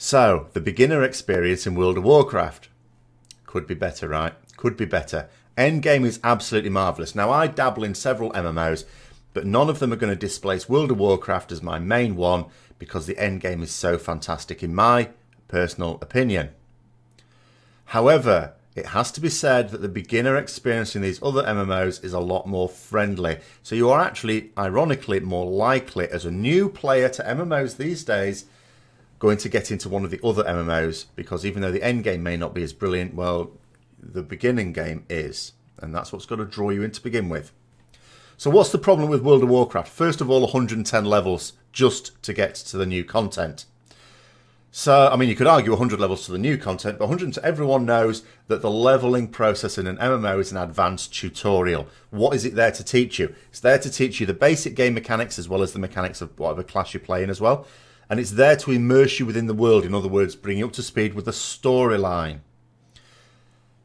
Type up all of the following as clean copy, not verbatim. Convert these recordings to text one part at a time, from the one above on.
So, the beginner experience in World of Warcraft. Could be better, right? Could be better. Endgame is absolutely marvellous. Now, I dabble in several MMOs, but none of them are going to displace World of Warcraft as my main one because the endgame is so fantastic, in my personal opinion. However, it has to be said that the beginner experience in these other MMOs is a lot more friendly. So you are actually, ironically, more likely as a new player to MMOs these days going to get into one of the other MMOs, because even though the end game may not be as brilliant, well, the beginning game is. And that's what's got to draw you in to begin with. So what's the problem with World of Warcraft? First of all, 110 levels just to get to the new content. So, I mean, you could argue 100 levels to the new content, but 100 to everyone knows that the leveling process in an MMO is an advanced tutorial. What is it there to teach you? It's there to teach you the basic game mechanics as well as the mechanics of whatever class you're playing as well. And it's there to immerse you within the world. In other words, bring you up to speed with the storyline.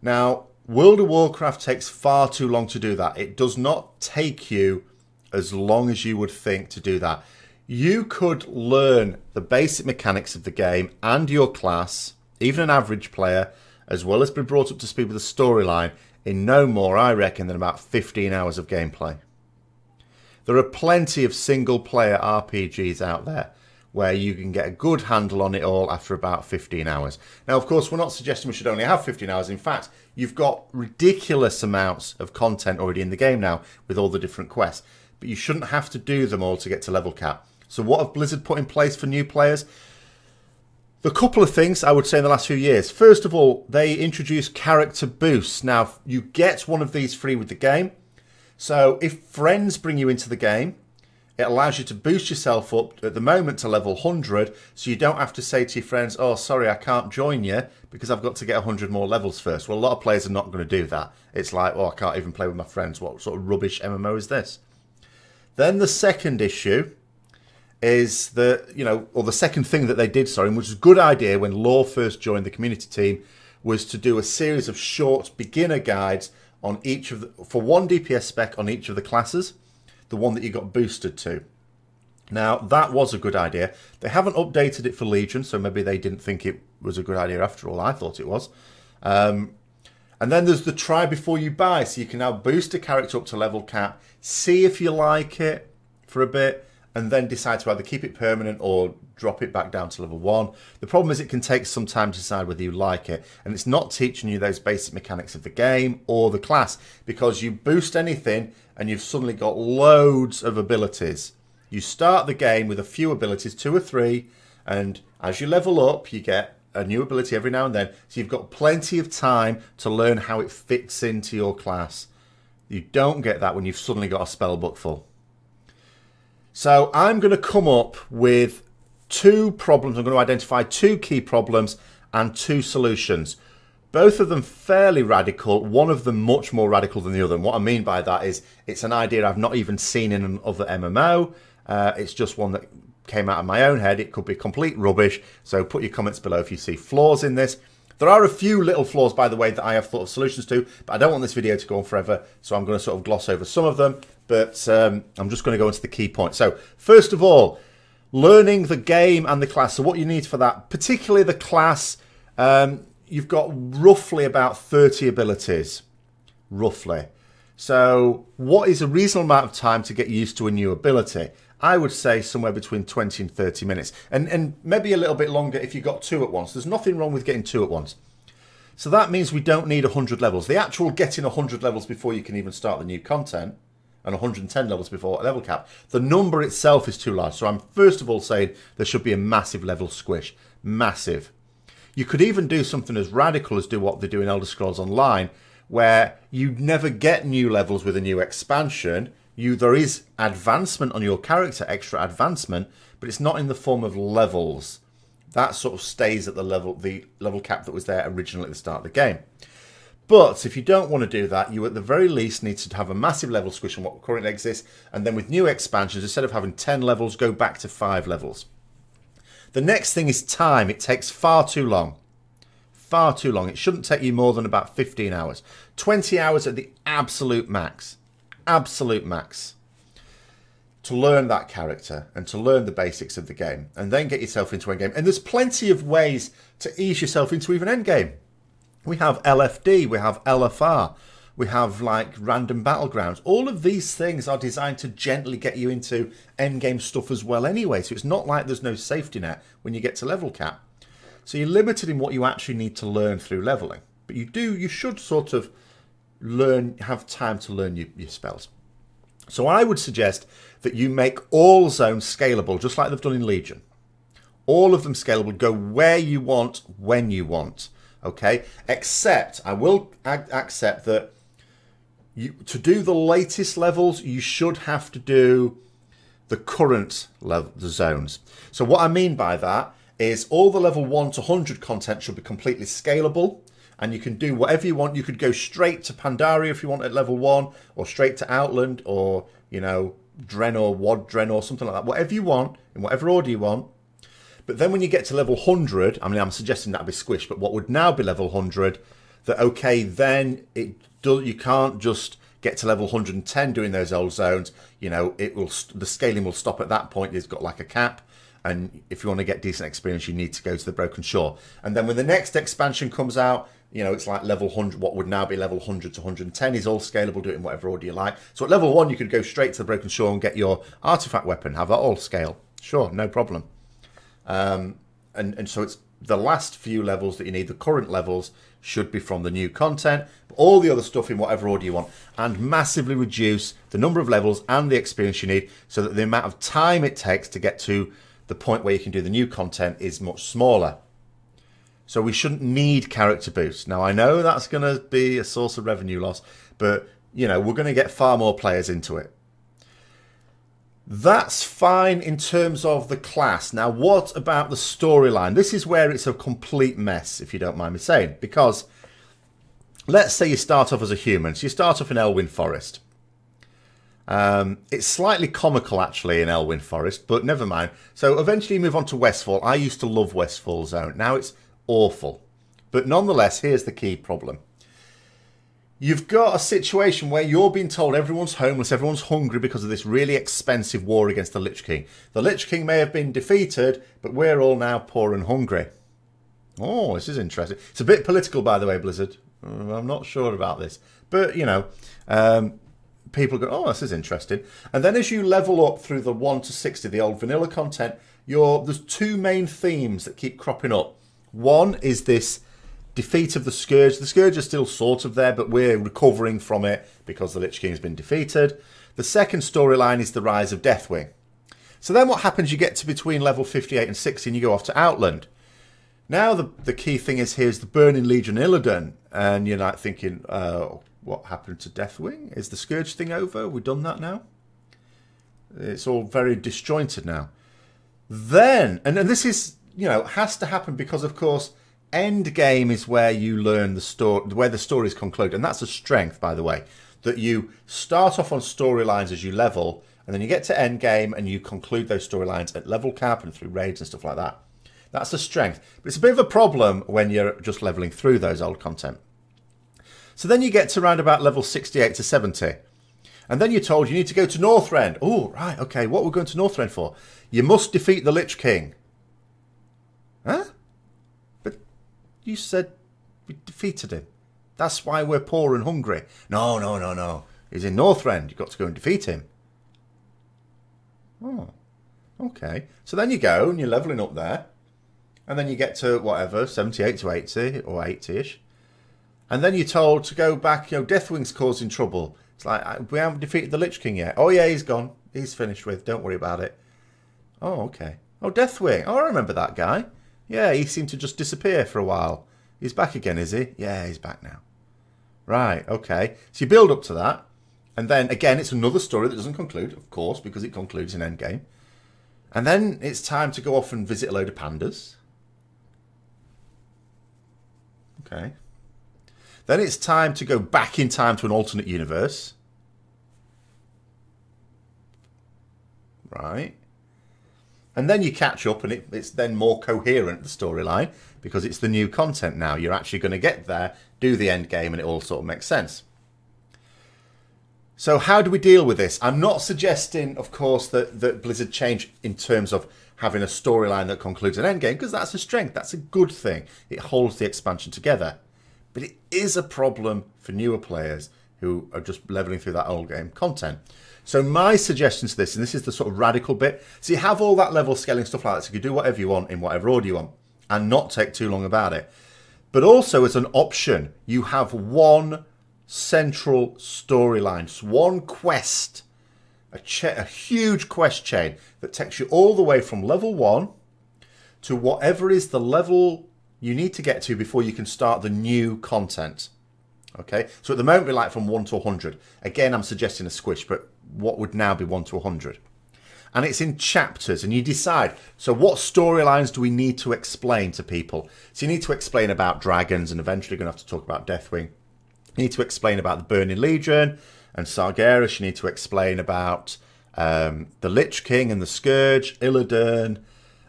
Now, World of Warcraft takes far too long to do that. It does not take you as long as you would think to do that. You could learn the basic mechanics of the game and your class, even an average player, as well as be brought up to speed with the storyline in no more, I reckon, than about 15 hours of gameplay. There are plenty of single-player RPGs out there where you can get a good handle on it all after about 15 hours. Now, of course, we're not suggesting we should only have 15 hours. In fact, you've got ridiculous amounts of content already in the game now with all the different quests, but you shouldn't have to do them all to get to level cap. So what have Blizzard put in place for new players? The couple of things I would say in the last few years. First of all, they introduced character boosts. Now, you get one of these free with the game. So if friends bring you into the game, it allows you to boost yourself up at the moment to level 100, so you don't have to say to your friends, oh, sorry, I can't join you because I've got to get 100 more levels first. Well, a lot of players are not going to do that. It's like, oh, I can't even play with my friends. What sort of rubbish MMO is this? Then the second issue is the second thing that they did, which was a good idea when Law first joined the community team, was to do a series of short beginner guides on each of for one DPS spec on each of the classes, the one that you got boosted to. Now, that was a good idea. They haven't updated it for Legion, so maybe they didn't think it was a good idea after all. I thought it was. And then there's the try before you buy, so you can now boost a character up to level cap, see if you like it for a bit, and then decide to either keep it permanent or drop it back down to level 1. The problem is it can take some time to decide whether you like it, and it's not teaching you those basic mechanics of the game or the class, because you boost anything and you've suddenly got loads of abilities. You start the game with a few abilities, 2 or 3, and as you level up, you get a new ability every now and then, so you've got plenty of time to learn how it fits into your class. You don't get that when you've suddenly got a spell book full. So I'm going to come up with 2 problems. I'm going to identify 2 key problems and 2 solutions. Both of them fairly radical, one of them much more radical than the other. And what I mean by that is it's an idea I've not even seen in another MMO. It's just one that came out of my own head. It could be complete rubbish. So put your comments below if you see flaws in this. There are a few little flaws, by the way, that I have thought of solutions to, but I don't want this video to go on forever, so I'm going to sort of gloss over some of them, but I'm just going to go into the key points. So, first of all, learning the game and the class. So what you need for that, particularly the class, you've got roughly about 30 abilities, roughly. So what is a reasonable amount of time to get used to a new ability? I would say somewhere between 20 and 30 minutes. And maybe a little bit longer if you got 2 at once. There's nothing wrong with getting 2 at once. So that means we don't need 100 levels. The actual getting 100 levels before you can even start the new content, and 110 levels before level cap, the number itself is too large. So I'm first of all saying there should be a massive level squish. Massive. You could even do something as radical as do what they do in Elder Scrolls Online, where you never get new levels with a new expansion. There is advancement on your character, extra advancement, but it's not in the form of levels. That sort of stays at the level cap that was there originally at the start of the game. But if you don't want to do that, you at the very least need to have a massive level squish on what currently exists, and then with new expansions, instead of having 10 levels, go back to 5 levels. The next thing is time. It takes far too long. Far too long. It shouldn't take you more than about 15 hours. 20 hours at the absolute max. Absolute max. to learn that character and to learn the basics of the game and then get yourself into endgame. And there's plenty of ways to ease yourself into even endgame. We have LFD, we have LFR, we have like random battlegrounds. All of these things are designed to gently get you into endgame stuff as well anyway. So it's not like there's no safety net when you get to level cap. So you're limited in what you actually need to learn through leveling. But you should sort of have time to learn your spells. So I would suggest that you make all zones scalable, just like they've done in Legion. All of them scalable, go where you want, when you want. Okay, except I will accept that to do the latest levels, you should have to do the current level, the zones. So what I mean by that is all the level 1 to 100 content should be completely scalable, and you can do whatever you want. You could go straight to Pandaria if you want at level 1, or straight to Outland, or, you know, Dren or Wad Dren or something like that. Whatever you want, in whatever order you want. But then when you get to level 100, I mean, I'm suggesting that'd be squished, but what would now be level 100, that, okay, then you can't just get to level 110 doing those old zones. You know, the scaling will stop at that point. It's got like a cap. And if you want to get decent experience, you need to go to the Broken Shore. And then when the next expansion comes out, you know, it's like level 100, what would now be level 100 to 110 is all scalable, do it in whatever order you like. So at level 1, you could go straight to the Broken Shore and get your artifact weapon, have that all scale. Sure, no problem. And so it's the last few levels that you need, the current levels, should be from the new content. But all the other stuff in whatever order you want. And massively reduce the number of levels and the experience you need so that the amount of time it takes to get to the point where you can do the new content is much smaller. So we shouldn't need character boosts. Now, I know that's going to be a source of revenue loss, but, you know, we're going to get far more players into it. That's fine in terms of the class. Now, what about the storyline? This is where it's a complete mess, if you don't mind me saying, because let's say you start off as a human. So you start off in Elwyn Forest. It's slightly comical, actually, in Elwyn Forest, but never mind. So eventually you move on to Westfall. I used to love Westfall Zone. Now it's awful. But nonetheless, here's the key problem. You've got a situation where you're being told everyone's homeless, everyone's hungry because of this really expensive war against the Lich King. The Lich King may have been defeated, but we're all now poor and hungry. Oh, this is interesting. It's a bit political, by the way, Blizzard. I'm not sure about this. But, you know, people go, oh, this is interesting. And then as you level up through the 1 to 60, the old vanilla content, there's two main themes that keep cropping up. One is this defeat of the Scourge. The Scourge is still sort of there, but we're recovering from it because the Lich King has been defeated. The second storyline is the rise of Deathwing. So then what happens, you get to between level 58 and 60 and you go off to Outland. Now the key thing is here's the Burning Legion Illidan, and you're like thinking, what happened to Deathwing? Is the Scourge thing over? We've done that now? It's all very disjointed now. Then, and this is, you know, has to happen because, of course, end game is where you learn the story, where the stories conclude, and that's a strength, by the way, that you start off on storylines as you level, and then you get to end game and you conclude those storylines at level cap and through raids and stuff like that. That's a strength, but it's a bit of a problem when you're just leveling through those old content. So then you get to around about level 68 to 70, and then you're told you need to go to Northrend. Oh, right, okay, what we're going to Northrend for? You must defeat the Lich King. Huh? But you said we defeated him. That's why we're poor and hungry. No, no, no, no. He's in Northrend. You've got to go and defeat him. Oh, okay. So then you go and you're leveling up there. And then you get to whatever, 78 to 80 or 80-ish. And then you're told to go back, you know, Deathwing's causing trouble. It's like, we haven't defeated the Lich King yet. Oh, yeah, he's gone. He's finished with. Don't worry about it. Oh, okay. Oh, Deathwing. Oh, I remember that guy. Yeah, he seemed to just disappear for a while. He's back again, is he? Yeah, he's back now. Right, okay. So you build up to that. And then, again, it's another story that doesn't conclude, of course, because it concludes in Endgame. And then it's time to go off and visit a load of pandas. Okay. Then it's time to go back in time to an alternate universe. Right. And then you catch up and it's then more coherent, the storyline, because it's the new content now. You're actually going to get there, do the end game, and it all sort of makes sense. So how do we deal with this? I'm not suggesting, of course, that Blizzard change in terms of having a storyline that concludes an endgame, because that's a strength. That's a good thing. It holds the expansion together. But it is a problem for newer players who are just leveling through that old game content. So my suggestion to this, and this is the sort of radical bit, so you have all that level scaling stuff like that, so you can do whatever you want in whatever order you want and not take too long about it. But also as an option, you have one central storyline, so one quest, a huge quest chain that takes you all the way from level 1 to whatever is the level you need to get to before you can start the new content. Okay, so at the moment we're like from 1 to 100. Again, I'm suggesting a squish, but what would now be 1 to 100? And it's in chapters, and you decide, so what storylines do we need to explain to people? So you need to explain about dragons, and eventually you're going to have to talk about Deathwing. You need to explain about the Burning Legion and Sargeras. You need to explain about the Lich King and the Scourge, Illidan,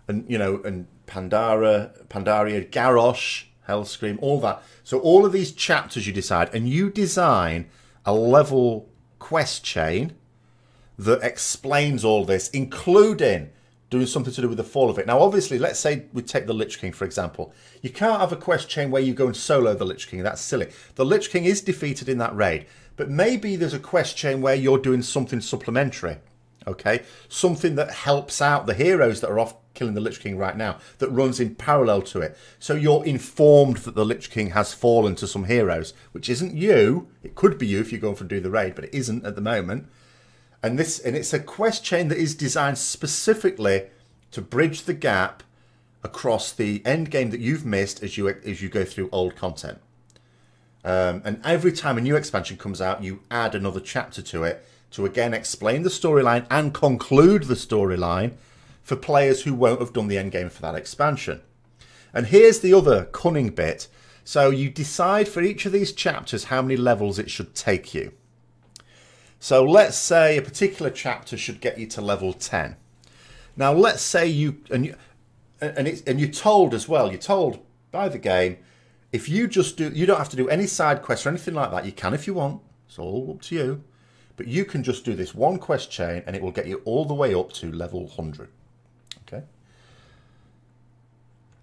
and and Pandaria, Garrosh, Hellscream, all that. So all of these chapters you decide, and you design a level quest chain that explains all this, including doing something to do with the fall of it. Now, obviously, let's say we take the Lich King, for example. You can't have a quest chain where you go and solo the Lich King. That's silly. The Lich King is defeated in that raid. But maybe there's a quest chain where you're doing something supplementary. Okay? Something that helps out the heroes that are off killing the Lich King right now, that runs in parallel to it. So you're informed that the Lich King has fallen to some heroes, which isn't you. It could be you if you're going for do the raid, but it isn't at the moment. And it's a quest chain that is designed specifically to bridge the gap across the end game that you've missed as you go through old content. And every time a new expansion comes out, you add another chapter to it to again explain the storyline and conclude the storyline for players who won't have done the end game for that expansion. And here's the other cunning bit. So you decide for each of these chapters how many levels it should take you. So let's say a particular chapter should get you to level 10. Now let's say you're told as well, you're told by the game, if you don't have to do any side quests or anything like that. You can if you want, it's all up to you. But you can just do this one quest chain and it will get you all the way up to level 100. Okay.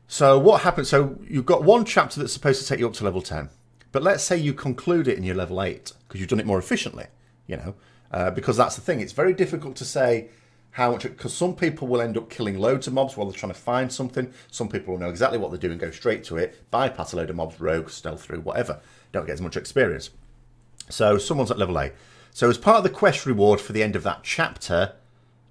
So what happens? So you've got one chapter that's supposed to take you up to level 10. But let's say you conclude it in your level 8 because you've done it more efficiently. Because that's the thing. It's very difficult to say how much, because some people will end up killing loads of mobs while they're trying to find something. Some people will know exactly what they're doing, go straight to it, bypass a load of mobs, rogue, stealth through, whatever. Don't get as much experience. So someone's at level 8. So as part of the quest reward for the end of that chapter,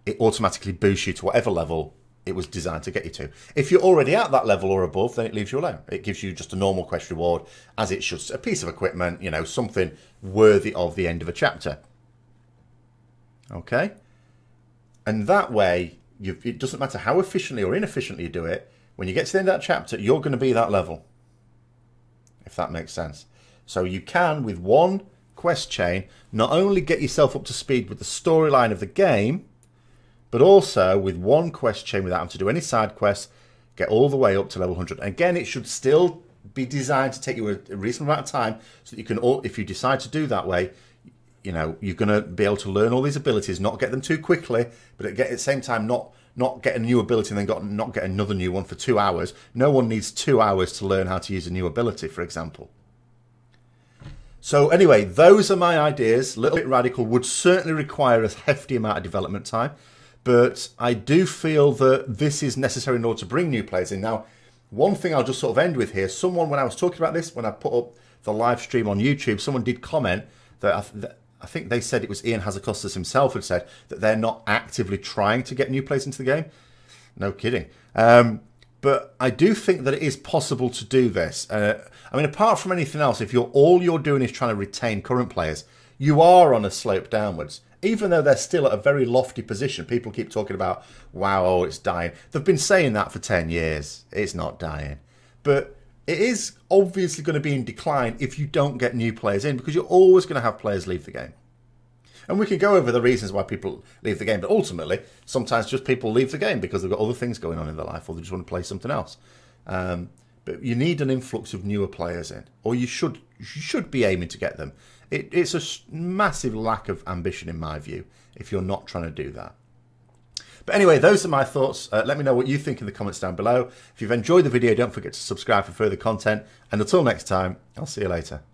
it automatically boosts you to whatever level it was designed to get you to. If you're already at that level or above, then it leaves you alone. It gives you just a normal quest reward, as it should, a piece of equipment, something worthy of the end of a chapter. Okay? And that way, it doesn't matter how efficiently or inefficiently you do it, when you get to the end of that chapter, you're going to be that level. If that makes sense. So you can, with one quest chain, not only get yourself up to speed with the storyline of the game, but also with one quest chain without having to do any side quests, get all the way up to level 100. Again, it should still be designed to take you a reasonable amount of time so that you can, if you decide to do that way, you're going to be able to learn all these abilities, not get them too quickly, but at the same time not get a new ability and then not get another new one for 2 hours. No one needs 2 hours to learn how to use a new ability, for example. So anyway, those are my ideas. A little bit radical, would certainly require a hefty amount of development time. But I do feel that this is necessary in order to bring new players in. Now, one thing I'll just sort of end with here. Someone, when I was talking about this, when I put up the live stream on YouTube, someone did comment that I think they said it was Ian Hazakostas himself had said that they're not actively trying to get new players into the game. No kidding. But I do think that it is possible to do this. I mean, apart from anything else, if all you're doing is trying to retain current players, you are on a slope downwards. Even though they're still at a very lofty position, people keep talking about, wow, oh, it's dying. They've been saying that for 10 years. It's not dying. But it is obviously going to be in decline if you don't get new players in, because you're always going to have players leave the game. And we can go over the reasons why people leave the game, but ultimately, sometimes just people leave the game because they've got other things going on in their life, or they just want to play something else. But you need an influx of newer players in, or you should be aiming to get them. It's a massive lack of ambition in my view if you're not trying to do that. But anyway, those are my thoughts. Let me know what you think in the comments down below. If you've enjoyed the video, don't forget to subscribe for further content. And until next time, I'll see you later.